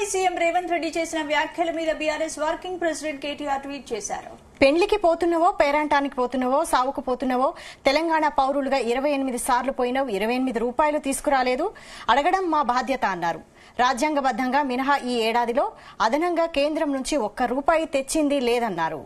పై CM Revanth Reddy చేసిన వ్యాఖ్యల మీద BRS working president KTR tweet చేశారు. పెండ్లికి పోతున్నవో పేరంటానికి పోతున్నవో సావుకు పోతున్నవో తెలంగాణ పౌరులుగా 28 సార్లు పోయినవు 28 రూపాయలు తీసుకురాలేదు అడగడం మా బాధ్యత అన్నారు. రాజ్యాంగబద్దంగా మినహా ఈ ఏడాదిలో అదనంగా కేంద్రం నుంచి ₹1 తెచ్చింది లేదన్నారు.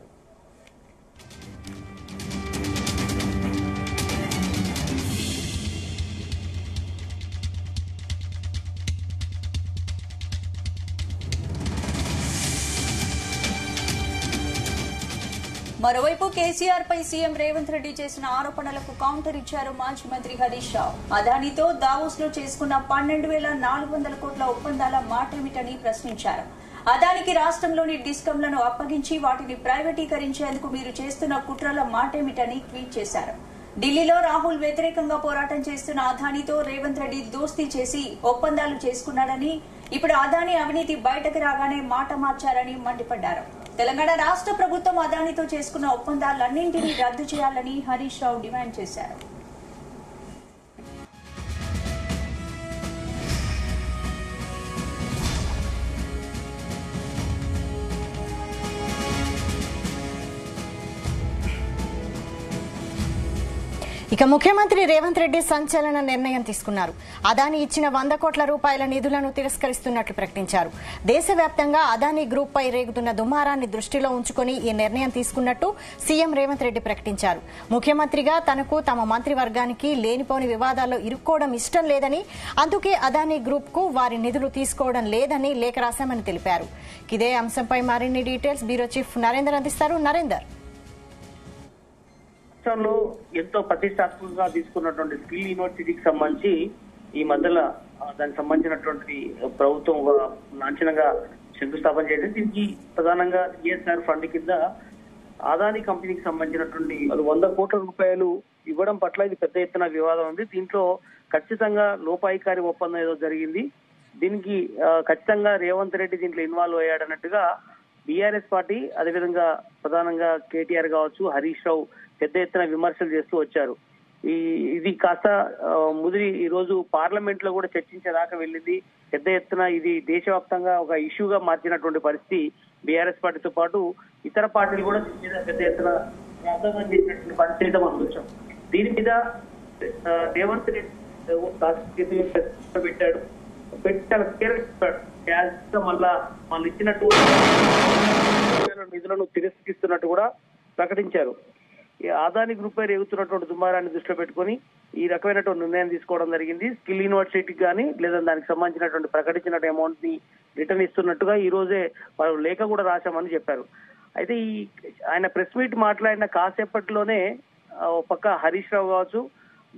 మరోవైపు కేసీఆర్ పై సీఎం రేవంత్ రెడ్డి చేసిన ఆరోపణలకు కౌంటర్ ఇచ్చారు మాజీ మంత్రి హరీష్ రావు. అదానితో దావోస్ లో చేసుకున్న 12,400 కోట్ల ఒప్పందాల మాటేమిటని ప్రశ్నించారు. అదానికి రాష్ట్రంలోని డిస్కంలను అప్పగించి వాటిని ప్రైవేటీకరించేందుకు మీరు చేస్తున్న కుట్రల మాటేమిటని ట్వీట్ చేశారు. ఢిల్లీలో రాహుల్ వ్యతిరేకంగా పోరాటం చేస్తున్న అదానితో రేవంత్ రెడ్డి దోస్తీ చేసి ఒప్పందాలు చేసుకున్నాడని, ఇప్పుడు అదాని అవినీతి బయటకు రాగానే మాట మార్చారని మండిపడ్డారు. తెలంగాణ రాష్ట్ర ప్రభుత్వం అదానితో చేసుకున్న ఒప్పందాలన్నింటినీ రద్దు చేయాలని హరీష్ రావు డిమాండ్ చేశారు. ఇక ముఖ్యమంత్రి రేవంత్ రెడ్డి సంచలన నిర్ణయం తీసుకున్నారు. అదాని ఇచ్చిన 100 కోట్ల రూపాయల నిధులను తిరస్కరిస్తున్నట్లు ప్రకటించారు. దేశవ్యాప్తంగా అదాని గ్రూప్ పై రేగుతున్న దుమారాన్ని దృష్టిలో ఉంచుకుని ఈ నిర్ణయం తీసుకున్నట్టు సీఎం రేవంత్ రెడ్డి ప్రకటించారు. ముఖ్యమంత్రిగా తనకు తమ మంత్రివర్గానికి లేనిపోని వివాదాల్లో ఇరుక్కోవడం ఇష్టం లేదని, అందుకే అదాని గ్రూప్ కు వారి నిధులు తీసుకోవడం లేదని లేఖ రాశామని తెలిపారు. ఇదే అంశంపై మరిన్ని డీటెయిల్స్ బ్యూరో చీఫ్ నరేందర్ అందిస్తారు. నరేందర్, రాష్ట్రంలో ఎంతో ప్రతిష్టాత్మకంగా తీసుకున్నటువంటి స్కిల్ యూనివర్సిటీకి సంబంధించి ఈ మధ్యలో దానికి సంబంధించినటువంటి ప్రభుత్వం లాంఛనంగా శంకుస్థాపన చేసింది. దీనికి ప్రధానంగా ఈఎస్ఆర్ ఫండ్ కింద అదాని కంపెనీకి సంబంధించినటువంటి 100 కోట్ల రూపాయలు ఇవ్వడం పట్ల ఇది పెద్ద ఎత్తున వివాదం ఉంది. దీంట్లో ఖచ్చితంగా లోపాయికారి ఒప్పందం ఏదో జరిగింది. దీనికి ఖచ్చితంగా రేవంత్ రెడ్డి దీంట్లో ఇన్వాల్వ్ అయ్యాడన్నట్టుగా బీఆర్ఎస్ పార్టీ, అదేవిధంగా ప్రధానంగా కేటీఆర్ కావచ్చు, హరీష్ రావు పెద్ద ఎత్తున విమర్శలు చేస్తూ వచ్చారు. ఇది కాస్త ముదిరి ఈ రోజు పార్లమెంట్ లో కూడా చర్చించేదాకా వెళ్ళింది. పెద్ద ఎత్తున ఇది దేశవ్యాప్తంగా ఒక ఇష్యూగా మార్చినటువంటి పరిస్థితి బీఆర్ఎస్ పార్టీతో పాటు ఇతర పార్టీలు కూడా పెద్ద ఎత్తున ప్రాధాన్యం చేసినటువంటి పరిస్థితి మనం చూసాం. దీని మీద రేవంత్ రెడ్డి పెట్టాడు, మళ్ళా వాళ్ళు ఇచ్చినట్టు నిధులను తిరస్కరిస్తున్నట్టు కూడా ప్రకటించారు. ఈ అదాని గ్రూప్ పై రేగుతున్నటువంటి దుమారాన్ని దృష్టిలో పెట్టుకుని ఈ రకమైనటువంటి నిర్ణయం తీసుకోవడం జరిగింది. స్కిల్ యూనివర్సిటీకి కానీ లేదా దానికి సంబంధించినటువంటి ప్రకటించిన అమౌంట్ ని రిటర్న్ ఇస్తున్నట్టుగా ఈ రోజే వాళ్ళు లేఖ కూడా రాశామని చెప్పారు. అయితే ఈ ఆయన ప్రెస్ మీట్ మాట్లాడిన కాసేపట్లోనే పక్క హరీష్ రావు కావచ్చు,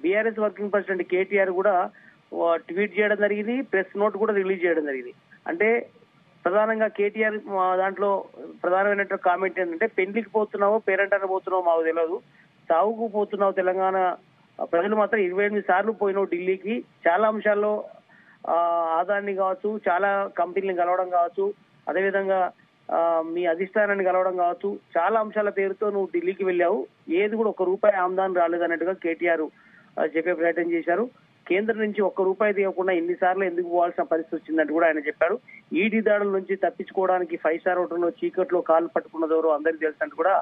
బీఆర్ఎస్ వర్కింగ్ ప్రెసిడెంట్ కేటీఆర్ కూడా ట్వీట్ చేయడం జరిగింది, ప్రెస్ నోట్ కూడా రిలీజ్ చేయడం జరిగింది. అంటే ప్రధానంగా కేటీఆర్ దాంట్లో ప్రధానమైనటువంటి కామెంట్ ఏంటంటే, పెండ్లికి పోతున్నావో పేరంటానికి పోతున్నావో మాకు తెలియదు, సాగుకు పోతున్నావు తెలంగాణ ప్రజలు మాత్రం 28 సార్లు పోయినావు ఢిల్లీకి, చాలా అంశాల్లో ఆదాన్ని కావచ్చు, చాలా కంపెనీలను కలవడం కావచ్చు, అదేవిధంగా మీ అధిష్టానాన్ని కలవడం కావచ్చు, చాలా అంశాల పేరుతో నువ్వు ఢిల్లీకి వెళ్ళావు, ఏది కూడా ₹1 ఆమ్దాన్ రాలేదన్నట్టుగా కేటీఆర్ చెప్పే ప్రయత్నం చేశారు. కేంద్రం నుంచి ₹1 తీయకుండా ఇన్నిసార్లు ఎందుకు పోవాల్సిన పరిస్థితి వచ్చిందంటూ కూడా ఆయన చెప్పారు. ఈడీ దాడుల నుంచి తప్పించుకోవడానికి 5 స్టార్ హోటల్లో చీకట్లో కాలు పట్టుకున్నదెవరో అందరికీ తెలుసంటూ కూడా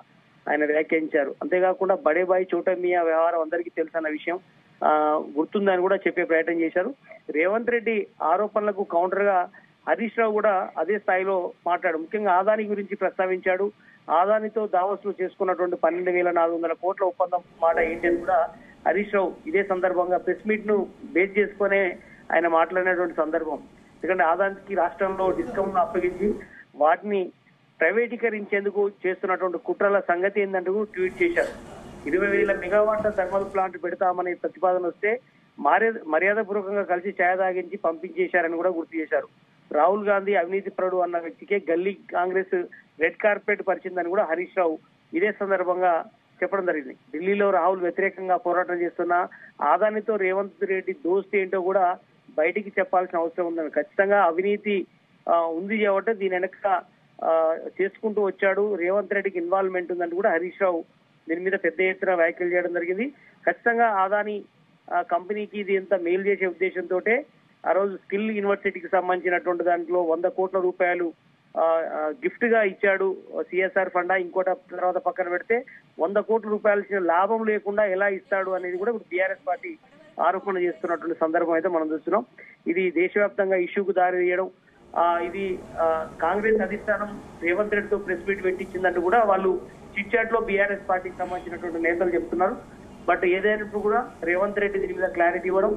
ఆయన వ్యాఖ్యానించారు. అంతేకాకుండా బడేబాయి చోటమియా వ్యవహారం అందరికీ తెలుసన్న విషయం గుర్తుందని కూడా చెప్పే ప్రయత్నం చేశారు. రేవంత్ రెడ్డి ఆరోపణలకు కౌంటర్ గా హరీష్ రావు కూడా అదే స్థాయిలో మాట్లాడు. ముఖ్యంగా ఆదాని గురించి ప్రస్తావించాడు. ఆదానితో దావోస్ లో చేసుకున్నటువంటి 12,400 కోట్ల ఒప్పందం మాట ఏంటి అని కూడా హరీష్ రావు ఇదే సందర్భంగా ప్రెస్ మీట్ ను బేస్ చేసుకునే ఆయన మాట్లాడినటువంటి సందర్భం. ఎందుకంటే ఆదానికి రాష్ట్రంలో డిస్కౌంట్ అప్పగించి వాటిని ప్రైవేటీకరించేందుకు చేస్తున్నటువంటి కుట్రల సంగతి ఏందంటూ ట్వీట్ చేశారు. 20,000 మెగావాట్ల థర్మల్ ప్లాంట్ పెడతామనే ప్రతిపాదన వస్తే మర్యాదపూర్వకంగా కలిసి ఛాయ తాగించి పంపించేశారని కూడా గుర్తు చేశారు. రాహుల్ గాంధీ అవినీతి పరుడు అన్న వ్యక్తికే గల్లీ కాంగ్రెస్ రెడ్ కార్పెట్ పరిచిందని కూడా హరీష్ రావు ఇదే సందర్భంగా చెప్పడం జరిగింది. ఢిల్లీలో రాహుల్ వ్యతిరేకంగా పోరాటం చేస్తున్న ఆదానితో రేవంత్ రెడ్డి దోస్తీ ఏంటో కూడా బయటికి చెప్పాల్సిన అవసరం ఉందని, ఖచ్చితంగా అవినీతి ఉంది కాబట్టి దీని వెనక చేసుకుంటూ వచ్చాడు, రేవంత్ రెడ్డికి ఇన్వాల్వ్మెంట్ ఉందని కూడా హరీష్ రావు దీని మీద పెద్ద ఎత్తున వ్యాఖ్యలు చేయడం జరిగింది. ఖచ్చితంగా ఆదాని కంపెనీకి ఇది ఎంత మేలు చేసే ఉద్దేశంతో ఆ రోజు స్కిల్ యూనివర్సిటీకి సంబంధించినటువంటి దాంట్లో 100 కోట్ల రూపాయలు గిఫ్ట్ గా ఇచ్చాడు. సిఎస్ఆర్ ఫండా ఇంకోట తర్వాత పక్కన పెడితే 100 కోట్ల రూపాయలు ఇచ్చిన లాభం లేకుండా ఎలా ఇస్తాడు అనేది కూడా ఇప్పుడు బీఆర్ఎస్ పార్టీ ఆరోపణ చేస్తున్నటువంటి సందర్భం అయితే మనం చూస్తున్నాం. ఇది దేశవ్యాప్తంగా ఇష్యూకు దారి తీయడం, ఇది కాంగ్రెస్ అధిష్టానం రేవంత్ రెడ్డితో ప్రెస్ మీట్ పెట్టించిందంటూ కూడా వాళ్ళు చిట్ చాట్ లో బీఆర్ఎస్ పార్టీకి సంబంధించినటువంటి నేతలు చెప్తున్నారు. బట్ ఏదైనప్పుడు కూడా రేవంత్ రెడ్డి దీని మీద క్లారిటీ ఇవ్వడం,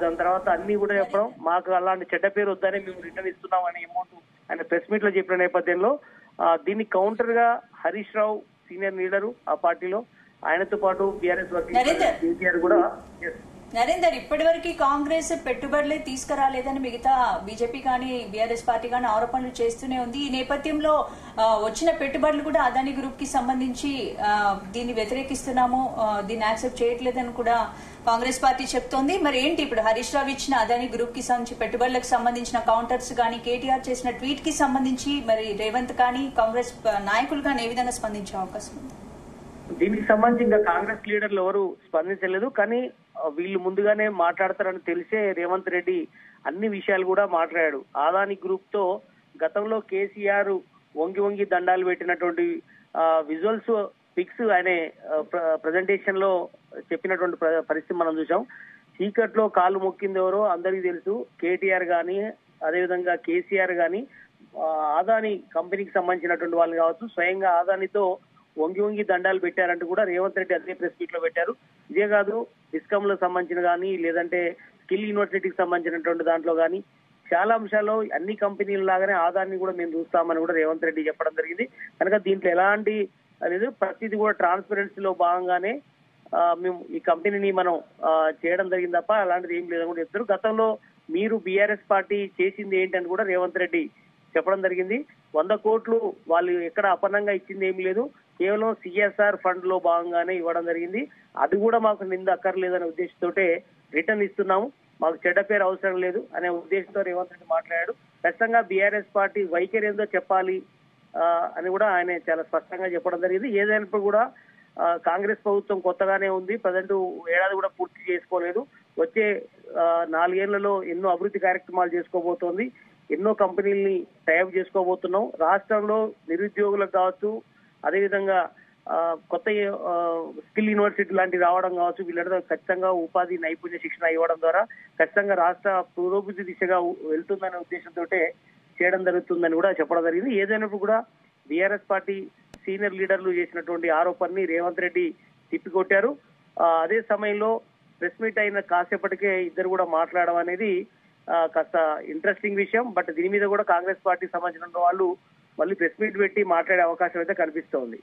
దాని తర్వాత అన్ని కూడా చెప్పడం, మాకు అలాంటి చెడ్డ పేరు వద్దనే మేము రిటర్న్ ఇస్తున్నాం అనే అమౌంట్ ఆయన ప్రెస్ మీట్ లో చెప్పిన నేపథ్యంలో దీన్ని కౌంటర్ గా హరీష్ రావు సీనియర్ లీడరు ఆ పార్టీలో, ఆయనతో పాటు బీఆర్ఎస్ కేటీఆర్ కూడా నరేందర్, ఇప్పటి వరకు కాంగ్రెస్ పెట్టుబడులే తీసుకురాలేదని మిగతా బీజేపీ కానీ బీఆర్ఎస్ పార్టీ కానీ ఆరోపణలు చేస్తూనే ఉంది. ఈ నేపథ్యంలో వచ్చిన పెట్టుబడులు కూడా అదానీ గ్రూప్ కి సంబంధించి దీన్ని వ్యతిరేకిస్తున్నాము, దీన్ని యాక్సెప్ట్ చేయట్లేదని కూడా కాంగ్రెస్ పార్టీ చెప్తోంది. మరి ఏంటి ఇప్పుడు హరీష్ రావు ఇచ్చిన అదానీ గ్రూప్ కి సంబంధించి పెట్టుబడులకు సంబంధించిన కౌంటర్స్ కానీ, కేటీఆర్ చేసిన ట్వీట్ కి సంబంధించి మరి రేవంత్ కానీ కాంగ్రెస్ నాయకులు కానీ ఏ విధంగా స్పందించే అవకాశం ఉంది? దీనికి సంబంధించి ఇంకా కాంగ్రెస్ లీడర్లు ఎవరు స్పందించలేదు. కానీ వీళ్ళు ముందుగానే మాట్లాడతారని తెలిసే రేవంత్ రెడ్డి అన్ని విషయాలు కూడా మాట్లాడాడు. అదానీ గ్రూప్ తో గతంలో కేసీఆర్ వంగి వంగి దండాలు పెట్టినటువంటి విజువల్స్ పిక్స్ ఆయన ప్రజెంటేషన్ లో చెప్పినటువంటి పరిస్థితి మనం చూసాం. చీకట్లో కాలు మొక్కింది ఎవరో అందరికీ తెలుసు. కేటీఆర్ గాని అదేవిధంగా కేసీఆర్ గాని అదానీ కంపెనీకి సంబంధించినటువంటి వాళ్ళు కావచ్చు, స్వయంగా అదానీతో వంగి వంగి దండాలు పెట్టారంటూ కూడా రేవంత్ రెడ్డి అదే ప్రెస్ మీట్ లో పెట్టారు. ఇదే కాదు, డిస్కమ్ లో సంబంధించిన కానీ లేదంటే స్కిల్ యూనివర్సిటీకి సంబంధించినటువంటి దాంట్లో కానీ చాలా అంశాల్లో అన్ని కంపెనీల లాగానే ఆదాన్ని కూడా మేము చూస్తామని కూడా రేవంత్ రెడ్డి చెప్పడం జరిగింది. కనుక దీంట్లో ఎలాంటి అనేది ప్రతిదీ కూడా ట్రాన్స్పరెన్సీలో భాగంగానే మేము ఈ కంపెనీని మనం చేయడం జరిగింది తప్ప అలాంటిది ఏం లేదని కూడా చెప్తారు. గతంలో మీరు బీఆర్ఎస్ పార్టీ చేసింది ఏంటని కూడా రేవంత్ రెడ్డి చెప్పడం జరిగింది. 100 కోట్లు వాళ్ళు ఎక్కడ అపన్నంగా ఇచ్చింది ఏమి లేదు, కేవలం సిఎస్ఆర్ ఫండ్ లో భాగంగానే ఇవ్వడం జరిగింది. అది కూడా మాకు నింద అక్కర్లేదనే ఉద్దేశంతో రిటర్న్ ఇస్తున్నాము, మాకు చెడ్డ పేరు అవసరం లేదు అనే ఉద్దేశంతో రేవంత్ రెడ్డి మాట్లాడాడు. ఖచ్చితంగా బీఆర్ఎస్ పార్టీ వైఖరి ఏందో చెప్పాలి అని కూడా ఆయన చాలా స్పష్టంగా చెప్పడం జరిగింది. ఏదైనప్పుడు కూడా కాంగ్రెస్ ప్రభుత్వం కొత్తగానే ఉంది, ప్రజెంట్ ఏడాది కూడా పూర్తి చేసుకోలేదు. వచ్చే 4 ఏళ్లలో ఎన్నో అభివృద్ధి కార్యక్రమాలు చేసుకోబోతోంది, ఎన్నో కంపెనీల్ని టైఅప్ చేసుకోబోతున్నాం. రాష్ట్రంలో నిరుద్యోగులకు కావచ్చు, అదేవిధంగా కొత్త స్కిల్ యూనివర్సిటీ లాంటివి రావడం కావచ్చు, వీళ్ళతో ఖచ్చితంగా ఉపాధి నైపుణ్య శిక్షణ ఇవ్వడం ద్వారా ఖచ్చితంగా రాష్ట్ర పురోభివృద్ధి దిశగా వెళ్తుందనే ఉద్దేశంతో చేయడం జరుగుతుందని కూడా చెప్పడం జరిగింది. ఏదైనప్పుడు కూడా బీఆర్ఎస్ పార్టీ సీనియర్ లీడర్లు చేసినటువంటి ఆరోపణని రేవంత్ రెడ్డి తిప్పికొట్టారు. అదే సమయంలో ప్రెస్ మీట్ అయిన కాసేపటికే ఇద్దరు కూడా మాట్లాడడం అనేది కాస్త ఇంట్రెస్టింగ్ విషయం. బట్ దీని మీద కూడా కాంగ్రెస్ పార్టీకి సంబంధించిన వాళ్ళు మళ్ళీ ప్రెస్ మీట్ పెట్టి మాట్లాడే అవకాశం అయితే కనిపిస్తోంది.